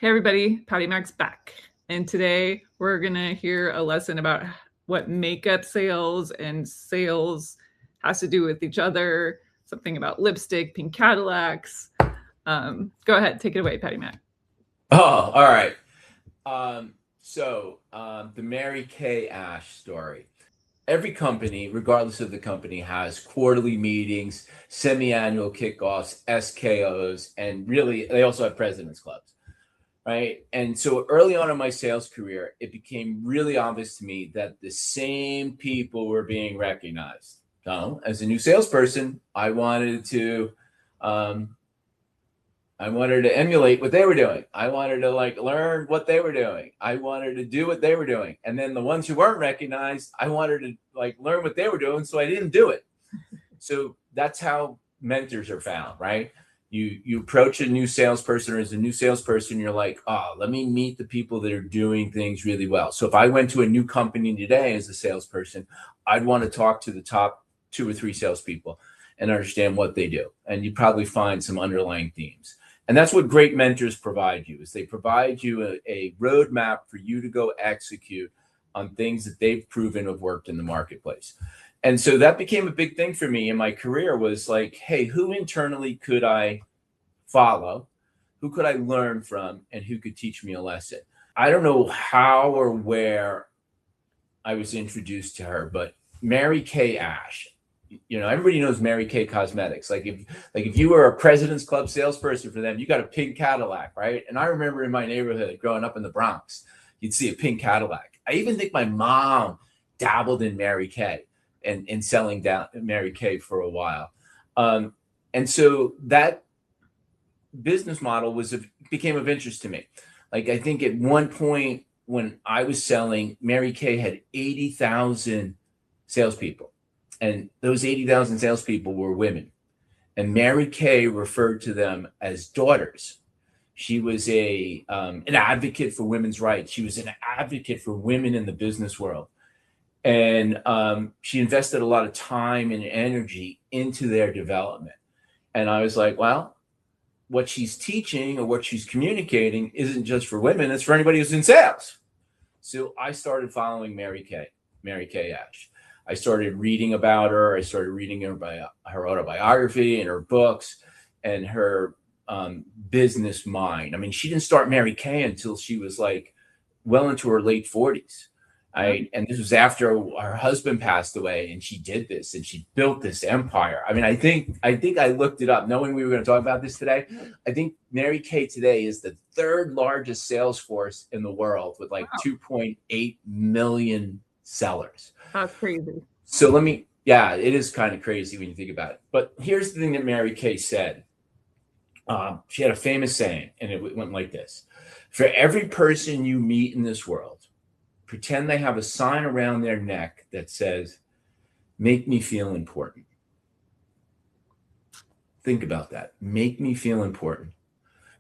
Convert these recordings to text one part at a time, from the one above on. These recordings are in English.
Hey everybody, Patty Mac's back. And today we're going to hear a lesson about what makeup sales and sales has to do with each other, something about lipstick, pink Cadillacs. Go ahead, take it away, Patty Mac. Oh, all right. The Mary Kay Ash story. Every company, regardless of the company, has quarterly meetings, semi-annual kickoffs, SKOs, and really, they also have presidents clubs, right? And so early on in my sales career, it became really obvious to me that the same people were being recognized. So, as a new salesperson, um, I wanted to emulate what they were doing. I wanted to learn what they were doing. I wanted to do what they were doing. And then the ones who weren't recognized, I wanted to learn what they were doing, so I didn't do it. So that's how mentors are found, right? You approach a new salesperson, or as a new salesperson, you're like, oh, let me meet the people that are doing things really well. So if I went to a new company today as a salesperson, I'd want to talk to the top 2 or 3 salespeople and understand what they do. And you probably find some underlying themes. And that's what great mentors provide you, is they provide you a roadmap for you to go execute on things that they've proven have worked in the marketplace. And so that became a big thing for me in my career, was like, hey, who internally could I follow? Who could I learn from? And who could teach me a lesson? I don't know how or where I was introduced to her, but Mary Kay Ash, everybody knows Mary Kay Cosmetics. If you were a President's Club salesperson for them, you got a pink Cadillac, right? And I remember in my neighborhood growing up in the Bronx, you'd see a pink Cadillac. I even think my mom dabbled in Mary Kay and selling down Mary Kay for a while. And so that business model became of interest to me. I think at one point when I was selling, Mary Kay had 80,000 salespeople. And those 80,000 salespeople were women. And Mary Kay referred to them as daughters. She was an advocate for women's rights. She was an advocate for women in the business world. And she invested a lot of time and energy into their development. And I was like, well, what she's teaching or what she's communicating isn't just for women, it's for anybody who's in sales. So I started following Mary Kay Ash. I started reading about her. I started reading her autobiography and her books and her business mind. I mean, she didn't start Mary Kay until she was well into her late 40s. And this was after her husband passed away, and she did this and she built this empire. I mean, I think I looked it up knowing we were going to talk about this today. I think Mary Kay today is the 3rd largest sales force in the world with 2.8 million sellers. That's crazy. So it is kind of crazy when you think about it. But here's the thing that Mary Kay said. She had a famous saying, and it went like this: for every person you meet in this world, pretend they have a sign around their neck that says, "Make me feel important." Think about that. Make me feel important.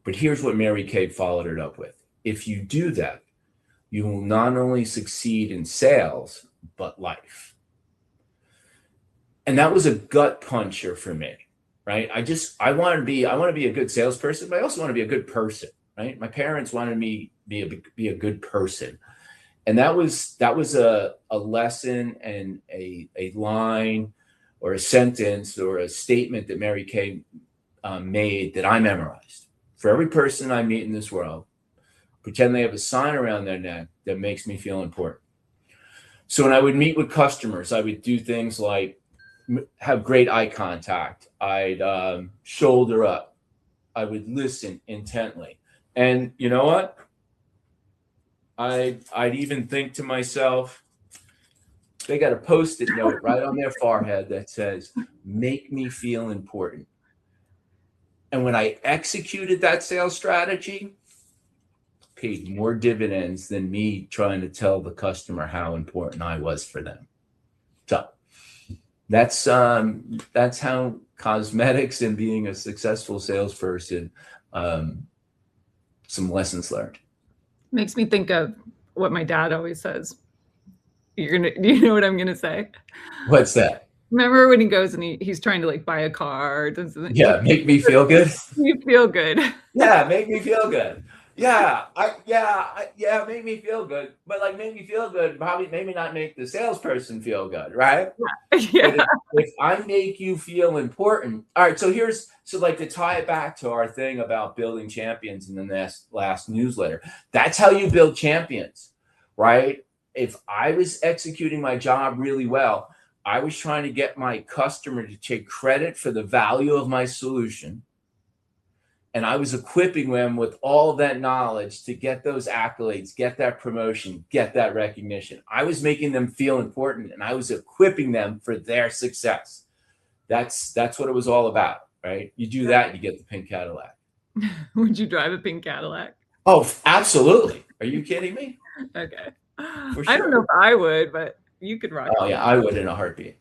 But here's what Mary Kay followed it up with: if you do that, you will not only succeed in sales, but life. And that was a gut puncher for me, right? I want to be a good salesperson, but I also want to be a good person, right? My parents wanted me to be a good person. And that was a lesson and a line or a sentence or a statement that Mary Kay made that I memorized. For every person I meet in this world, pretend they have a sign around their neck that makes me feel important. So when I would meet with customers, I would do things like have great eye contact. I'd shoulder up. I would listen intently. And you know what? I'd even think to myself, they got a Post-it note right on their forehead that says, "Make me feel important." And when I executed that sales strategy, paid more dividends than me trying to tell the customer how important I was for them. So that's how cosmetics and being a successful salesperson, some lessons learned. Makes me think of what my dad always says. Do you know what I'm gonna say? What's that? Remember when he goes and he's trying to buy a car? Yeah, make me feel good. You feel good. Yeah, make me feel good. Yeah, made me feel good, but like made me feel good, probably maybe not make the salesperson feel good, right? But Yeah. if I make you feel important, all right. So like to tie it back to our thing about building champions in the last newsletter. That's how you build champions, right? If I was executing my job really well, I was trying to get my customer to take credit for the value of my solution, and I was equipping them with all of that knowledge to get those accolades, get that promotion, get that recognition. I was making them feel important, and I was equipping them for their success. That's what it was all about, right? You do that, you get the pink Cadillac. Would you drive a pink Cadillac? Oh, absolutely. Are you kidding me? Okay. For I don't know sure. if I would, but you could rock a Oh yeah, pink. I would in a heartbeat.